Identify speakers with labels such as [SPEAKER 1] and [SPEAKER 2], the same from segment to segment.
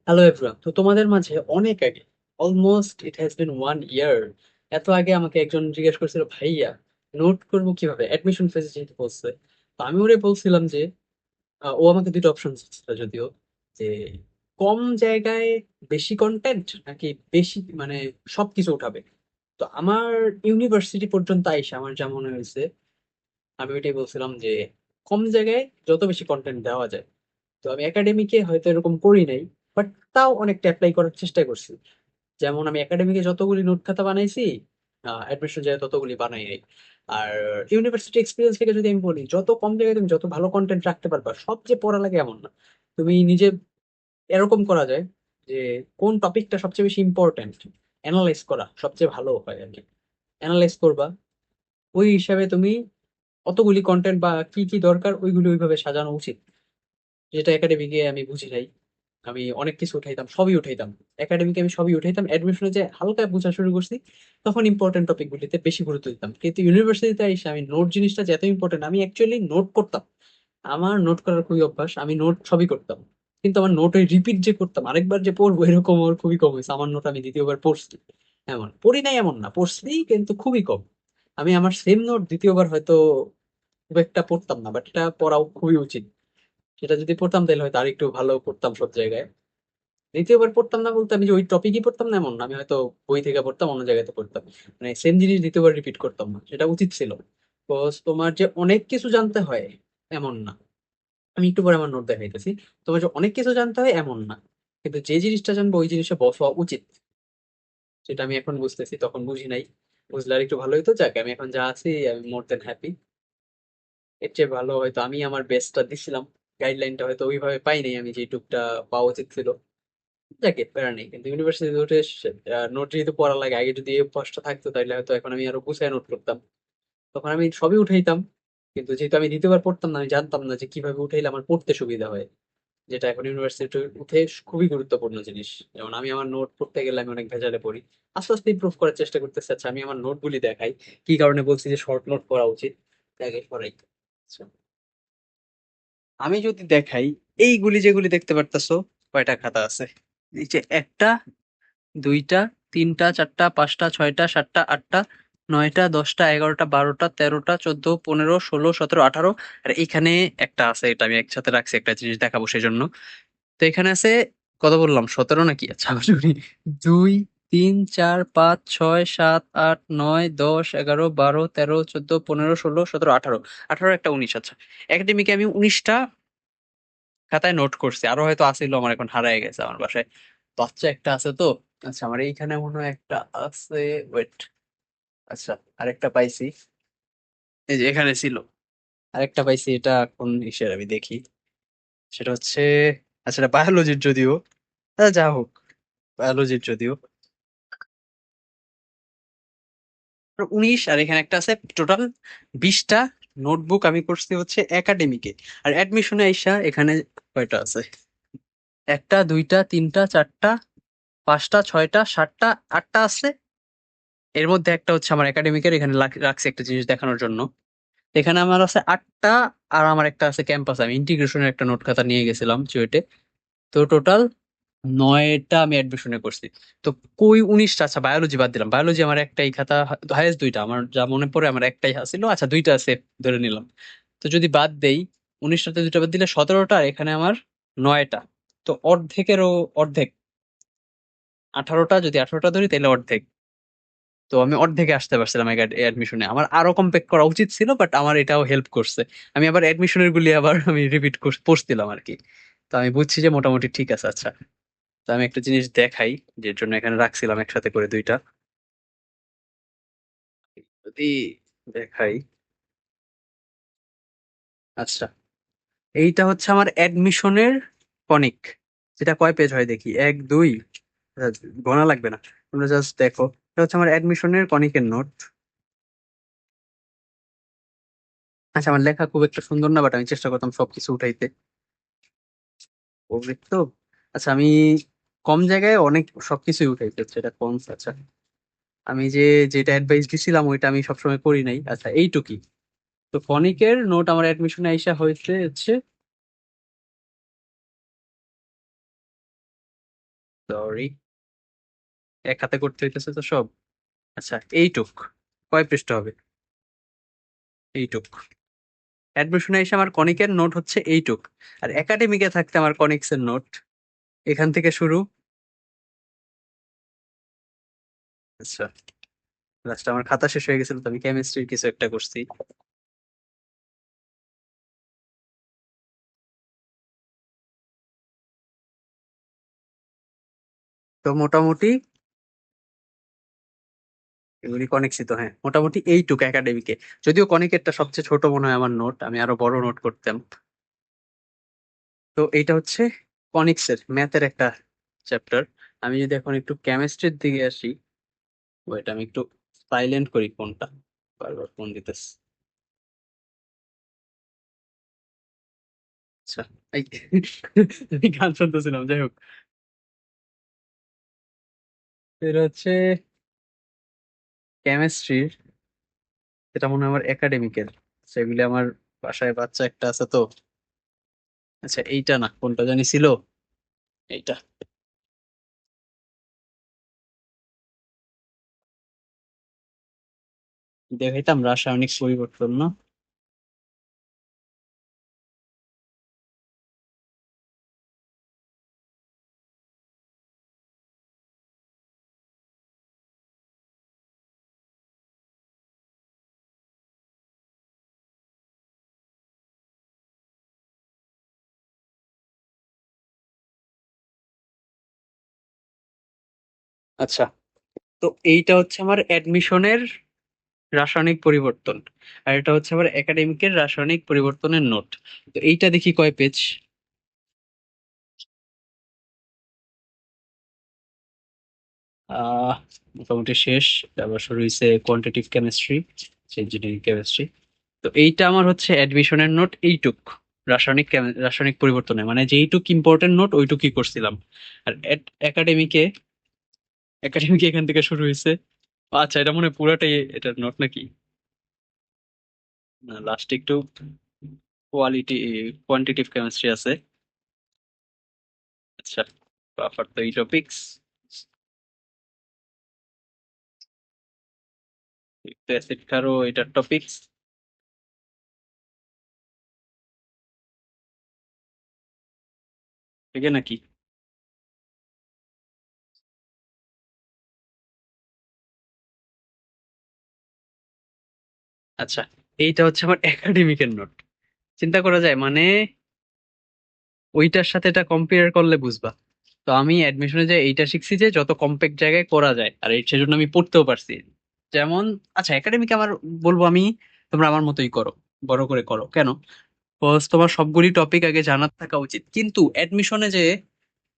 [SPEAKER 1] Hello everyone, তো তোমাদের মাঝে অনেক আগে, অলমোস্ট ইট হ্যাজ বিন 1 ইয়ার, এত আগে আমাকে একজন জিজ্ঞেস করছিল, ভাইয়া নোট করবো কিভাবে অ্যাডমিশন ফেজে যেহেতু বলছে। তো আমি ওরে বলছিলাম যে ও আমাকে দুটো অপশন ছিল যদিও, যে কম জায়গায় বেশি কন্টেন্ট নাকি বেশি মানে সবকিছু উঠাবে। তো আমার ইউনিভার্সিটি পর্যন্ত আইসা আমার যা মনে হয়েছে, আমি ওইটাই বলছিলাম যে কম জায়গায় যত বেশি কন্টেন্ট দেওয়া যায়। তো আমি একাডেমিকে হয়তো এরকম করি নাই, বাট তাও অনেকটা অ্যাপ্লাই করার চেষ্টা করছি। যেমন আমি একাডেমিকে যতগুলি নোট খাতা বানাইছি, অ্যাডমিশন যায় ততগুলি বানাই নাই। আর ইউনিভার্সিটি এক্সপিরিয়েন্স থেকে যদি আমি বলি, যত কম জায়গায় তুমি যত ভালো কন্টেন্ট রাখতে পারবা, সব যে পড়া লাগে এমন না। তুমি নিজে এরকম করা যায় যে কোন টপিকটা সবচেয়ে বেশি ইম্পর্ট্যান্ট, অ্যানালাইজ করা সবচেয়ে ভালো হয় আর কি। অ্যানালাইজ করবা, ওই হিসাবে তুমি অতগুলি কন্টেন্ট বা কি কি দরকার ওইগুলি ওইভাবে সাজানো উচিত। যেটা একাডেমিকে আমি বুঝি নাই। আমি অনেক কিছু উঠাইতাম, সবই উঠাইতাম। একাডেমিকে আমি সবই উঠাইতাম, অ্যাডমিশনে যে হালকা বোঝা শুরু করছি তখন ইম্পর্টেন্ট টপিক গুলিতে বেশি গুরুত্ব দিতাম। কিন্তু ইউনিভার্সিটিতে এসে আমি নোট জিনিসটা যে এত ইম্পর্টেন্ট, আমি অ্যাকচুয়ালি নোট করতাম। আমার নোট করার খুবই অভ্যাস, আমি নোট সবই করতাম। কিন্তু আমার নোট ওই রিপিট যে করতাম, আরেকবার যে পড়বো এরকম আমার খুবই কম হয়েছে। আমার নোট আমি দ্বিতীয়বার পড়ছি, এমন পড়ি নাই এমন না, পড়ছি কিন্তু খুবই কম। আমি আমার সেম নোট দ্বিতীয়বার হয়তো খুব একটা পড়তাম না, বাট এটা পড়াও খুবই উচিত। সেটা যদি পড়তাম তাহলে হয়তো আরেকটু ভালো করতাম সব জায়গায়। দ্বিতীয়বার পড়তাম না বলতে আমি যে ওই টপিকই পড়তাম না এমন না, আমি হয়তো বই থেকে পড়তাম, অন্য জায়গাতে পড়তাম। মানে সেম জিনিস দ্বিতীয়বার রিপিট করতাম না, সেটা উচিত ছিল। বিকজ তোমার যে অনেক কিছু জানতে হয় এমন না। আমি একটু পরে আমার নোট দেখাইতেছি। তোমার যে অনেক কিছু জানতে হয় এমন না, কিন্তু যে জিনিসটা জানবো ওই জিনিসটা বস হওয়া উচিত। সেটা আমি এখন বুঝতেছি, তখন বুঝি নাই। বুঝলে আর একটু ভালো হতো। যাক, আমি এখন যা আছি আমি মোর দেন হ্যাপি। এর চেয়ে ভালো হয়তো আমি আমার বেস্টটা দিছিলাম, গাইডলাইনটা হয়তো ওইভাবে পাই নাই আমি যেটুকটা পাওয়া উচিত ছিল। যাকে প্যারা নেই, কিন্তু ইউনিভার্সিটি উঠে নোট যেহেতু পড়া লাগে, আগে যদি এই অভ্যাসটা থাকতো তাহলে হয়তো এখন আমি আরো গুছায় নোট করতাম। তখন আমি সবই উঠাইতাম। কিন্তু যেহেতু আমি দ্বিতীয়বার পড়তাম না, আমি জানতাম না যে কিভাবে উঠাইলে আমার পড়তে সুবিধা হয়। যেটা এখন ইউনিভার্সিটি উঠে খুবই গুরুত্বপূর্ণ জিনিস। যেমন আমি আমার নোট পড়তে গেলে আমি অনেক ভেজালে পড়ি। আস্তে আস্তে ইমপ্রুভ করার চেষ্টা করতেছি। আচ্ছা, আমি আমার নোটগুলি দেখাই, কি কারণে বলছি যে শর্ট নোট পড়া উচিত। আগে পড়াই। আচ্ছা, আমি যদি দেখাই, এইগুলি যেগুলি দেখতে পারতেছো, কয়টা খাতা আছে? এই যে একটা, দুইটা, তিনটা, চারটা, পাঁচটা, ছয়টা, সাতটা, আটটা, নয়টা, দশটা, এগারোটা, বারোটা, তেরোটা, 14, 15, 16, 17, 18। আর এখানে একটা আছে, এটা আমি একসাথে রাখছি একটা জিনিস দেখাবো সেই জন্য। তো এখানে আছে, কত বললাম, 17 নাকি? আচ্ছা আবার শুনি। 2, 3, 4, 5, 6, 7, 8, 9, 10, 11, 12, 13, 14, 15, 16, 17, 18। 18 একটা 19। আচ্ছা, একাডেমিকে আমি 19টা খাতায় নোট করছি, আরো হয়তো আসিল, আমার এখন হারায় গেছে আমার বাসায়। বাচ্চা একটা আছে তো। আচ্ছা, আমার এইখানে মনে হয় একটা আছে। ওয়েট। আচ্ছা, আরেকটা পাইছি। এই যে এখানে ছিল, আরেকটা পাইছি। এটা কোন ইসের আমি দেখি। সেটা হচ্ছে, আচ্ছা এটা বায়োলজির যদিও। আচ্ছা, যা হোক, বায়োলজির যদিও। 19, আর এখানে একটা আছে। টোটাল 20টা নোটবুক আমি করছি হচ্ছে একাডেমিকে। আর অ্যাডমিশনে আইসা এখানে কয়টা আছে? একটা, দুইটা, তিনটা, চারটা, পাঁচটা, ছয়টা, সাতটা, আটটা আছে। এর মধ্যে একটা হচ্ছে আমার একাডেমিকের, এখানে রাখছি একটা জিনিস দেখানোর জন্য। এখানে আমার আছে 8টা। আর আমার একটা আছে ক্যাম্পাস, আমি ইন্টিগ্রেশনের একটা নোট খাতা নিয়ে গেছিলাম চুয়েটে। তো টোটাল 9টা আমি অ্যাডমিশনে করছি। তো কই 19টা? আচ্ছা, বায়োলজি বাদ দিলাম, বায়োলজি আমার একটাই খাতা, হায়েস্ট দুইটা আমার যা মনে পড়ে, আমার একটাই ছিল। আচ্ছা, দুইটা আছে ধরে নিলাম। তো যদি বাদ দেই, 19টাতে দুইটা বাদ দিলে 17টা, আর এখানে আমার 9টা। তো অর্ধেকেরও অর্ধেক। 18টা, যদি 18টা ধরি তাহলে অর্ধেক। তো আমি অর্ধেকে আসতে পারছিলাম অ্যাডমিশনে। আমার আরো কম্পেক্ট করা উচিত ছিল, বাট আমার এটাও হেল্প করছে। আমি আবার অ্যাডমিশনের গুলি আবার আমি রিপিট পড়ছিলাম আর কি। তো আমি বুঝছি যে মোটামুটি ঠিক আছে। আচ্ছা, তো আমি একটা জিনিস দেখাই, যে জন্য এখানে রাখছিলাম একসাথে করে দুইটা। যদি দেখাই, আচ্ছা, এইটা হচ্ছে আমার অ্যাডমিশনের কনিক। যেটা কয় পেজ হয় দেখি, 1, 2, গোনা লাগবে না, তোমরা জাস্ট দেখো। এটা হচ্ছে আমার অ্যাডমিশনের কনিকের নোট। আচ্ছা, আমার লেখা খুব একটা সুন্দর না, বাট আমি চেষ্টা করতাম সবকিছু উঠাইতে। ওই তো। আচ্ছা, আমি কম জায়গায় অনেক সবকিছুই উঠাইতে হচ্ছে, এটা কম। আচ্ছা, আমি যেটা অ্যাডভাইস দিছিলাম ওইটা আমি সবসময় করি নাই। আচ্ছা, এইটুকুই। তো ফনিকের নোট আমার অ্যাডমিশনে আইসা হয়েছে হচ্ছে সরি, এক হাতে করতে হইতেছে তো সব। আচ্ছা, এইটুক কয় পৃষ্ঠা হবে? এইটুক। অ্যাডমিশনে এসে আমার কনিকের নোট হচ্ছে এইটুক, আর একাডেমিকে থাকতে আমার কনিক্সের নোট এখান থেকে শুরু। আচ্ছা, লাস্ট আমার খাতা শেষ হয়ে গেছিল, তো আমি কেমিস্ট্রির কিছু একটা করছি। তো মোটামুটি এগুলি কনেক্সই তো, হ্যাঁ মোটামুটি এইটুক একাডেমিকে। যদিও কনিকেরটা সবচেয়ে ছোট মনে হয় আমার নোট, আমি আরো বড় নোট করতাম। তো এইটা হচ্ছে কনিক্সের ম্যাথের একটা চ্যাপ্টার। আমি যদি এখন একটু কেমিস্ট্রির দিকে আসি, ওইটা আমি একটু সাইলেন্ট করি ফোনটা, বারবার ফোন দিতেছে। আচ্ছা, এই আমি গান শুনতেছিলাম, যাই হোক। এটা হচ্ছে কেমিস্ট্রির, এটা মনে হয় আমার একাডেমিকের। সেগুলি আমার বাসায় বাচ্চা একটা আছে তো। আচ্ছা, এইটা না, কোনটা জানি ছিল, এইটা। দেখাইতাম রাসায়নিক পরিবর্তন না? আচ্ছা, তো এইটা হচ্ছে আমার অ্যাডমিশনের রাসায়নিক পরিবর্তন, আর এটা হচ্ছে আমার একাডেমিকের রাসায়নিক পরিবর্তনের নোট। তো এইটা দেখি কয় পেজ। আহ মোটামুটি শেষ। আবার শুরু হয়েছে কোয়ান্টিটিভ কেমিস্ট্রি, ইঞ্জিনিয়ারিং কেমিস্ট্রি। তো এইটা আমার হচ্ছে অ্যাডমিশনের নোট এইটুক। রাসায়নিক পরিবর্তনে মানে যেইটুক ইম্পর্টেন্ট নোট ওইটুকুই করছিলাম। আর একাডেমিকে, একাডেমিকে এখান থেকে শুরু হয়েছে। আচ্ছা, এটা মনে হয় পুরাটাই এটার নোট নাকি? না, লাস্টে একটু কোয়ালিটি কোয়ান্টিটিভ কেমিস্ট্রি আছে। আচ্ছা, বাফার তো এই টপিক্স, অ্যাসিড কারো এটার টপিক্স, ঠিক আছে নাকি? আচ্ছা, এইটা হচ্ছে আমার একাডেমিকের নোট। চিন্তা করা যায় মানে, ওইটার সাথে এটা কম্পেয়ার করলে বুঝবা। তো আমি অ্যাডমিশনে যে এইটা শিখছি যে যত কম্প্যাক্ট জায়গায় করা যায়, আর এই সেজন্য আমি পড়তেও পারছি। যেমন, আচ্ছা একাডেমিক আমার বলবো আমি, তোমরা আমার মতোই করো, বড় করে করো কেন? First তোমার সবগুলি টপিক আগে জানা থাকা উচিত, কিন্তু অ্যাডমিশনে যে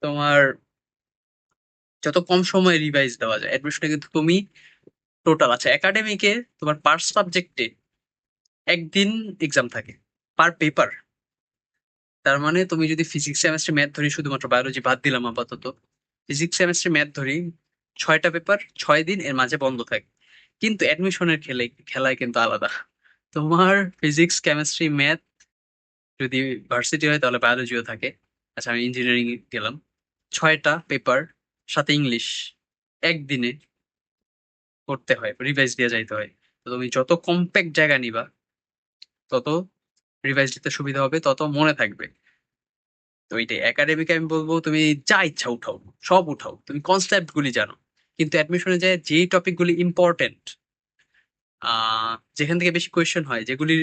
[SPEAKER 1] তোমার যত কম সময়ে রিভাইজ দেওয়া যায় অ্যাডমিশনে, কিন্তু তুমি টোটাল, আচ্ছা একাডেমিকে তোমার পার সাবজেক্টে একদিন এক্সাম থাকে, পার পেপার। তার মানে তুমি যদি ফিজিক্স কেমিস্ট্রি ম্যাথ ধরি, শুধুমাত্র বায়োলজি বাদ দিলাম আপাতত, ফিজিক্স কেমিস্ট্রি ম্যাথ ধরি, 6টা পেপার, 6 দিন এর মাঝে বন্ধ থাকে। কিন্তু অ্যাডমিশনের খেলায় কিন্তু আলাদা। তোমার ফিজিক্স কেমিস্ট্রি ম্যাথ যদি ভার্সিটি হয় তাহলে বায়োলজিও থাকে। আচ্ছা, আমি ইঞ্জিনিয়ারিং গেলাম, 6টা পেপার, সাথে ইংলিশ, একদিনে করতে হয়, রিভাইজ দিয়ে যাইতে হয়। তো তুমি যত কম্প্যাক্ট জায়গা নিবা, তত রিভাইজ দিতে সুবিধা হবে, তত মনে থাকবে। তো এইটাই একাডেমিক, আমি বলবো তুমি যা ইচ্ছা উঠাও, সব উঠাও, তুমি কনসেপ্ট গুলি জানো। কিন্তু অ্যাডমিশনে যায় যেই টপিক গুলি ইম্পর্টেন্ট, যেখান থেকে বেশি কোয়েশ্চেন হয়, যেগুলি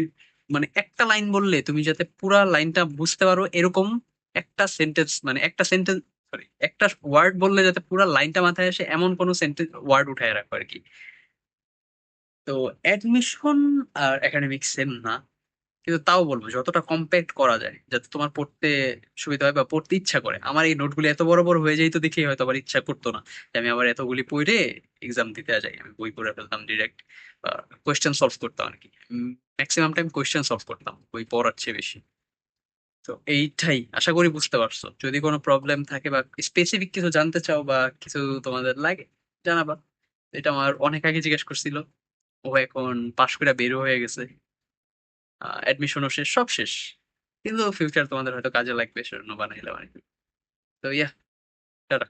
[SPEAKER 1] মানে একটা লাইন বললে তুমি যাতে পুরা লাইনটা বুঝতে পারো এরকম একটা সেন্টেন্স, মানে একটা সেন্টেন্স, সরি একটা ওয়ার্ড বললে যাতে পুরা লাইনটা মাথায় আসে এমন কোনো সেন্টেন্স ওয়ার্ড উঠায় রাখো আর কি। তো অ্যাডমিশন আর একাডেমিক সেম না, কিন্তু তাও বলবো যতটা কম্প্যাক্ট করা যায় যাতে তোমার পড়তে সুবিধা হয় বা পড়তে ইচ্ছা করে। আমার এই নোটগুলি এত বড় বড় হয়ে যাইতো দেখেই হয়তো আবার ইচ্ছা করতো না যে আমি আবার এতগুলি পড়ে এক্সাম দিতে যাই, আমি বই পড়ে ফেলতাম ডিরেক্ট, বা কোয়েশ্চেন সলভ করতাম আর কি। ম্যাক্সিমাম টাইম কোয়েশ্চেন সলভ করতাম বই পড়ার চেয়ে বেশি। তো এইটাই, আশা করি বুঝতে পারছো। যদি কোনো প্রবলেম থাকে বা স্পেসিফিক কিছু জানতে চাও বা কিছু তোমাদের লাগে, জানাবা। এটা আমার অনেক আগে জিজ্ঞেস করছিল, ও এখন পাশ করে বের হয়ে গেছে, অ্যাডমিশনও শেষ, সব শেষ। কিন্তু ফিউচার তোমাদের হয়তো কাজে লাগবে, সেজন্য বানাইলাম আর কি। তো ইয়া, টাটা।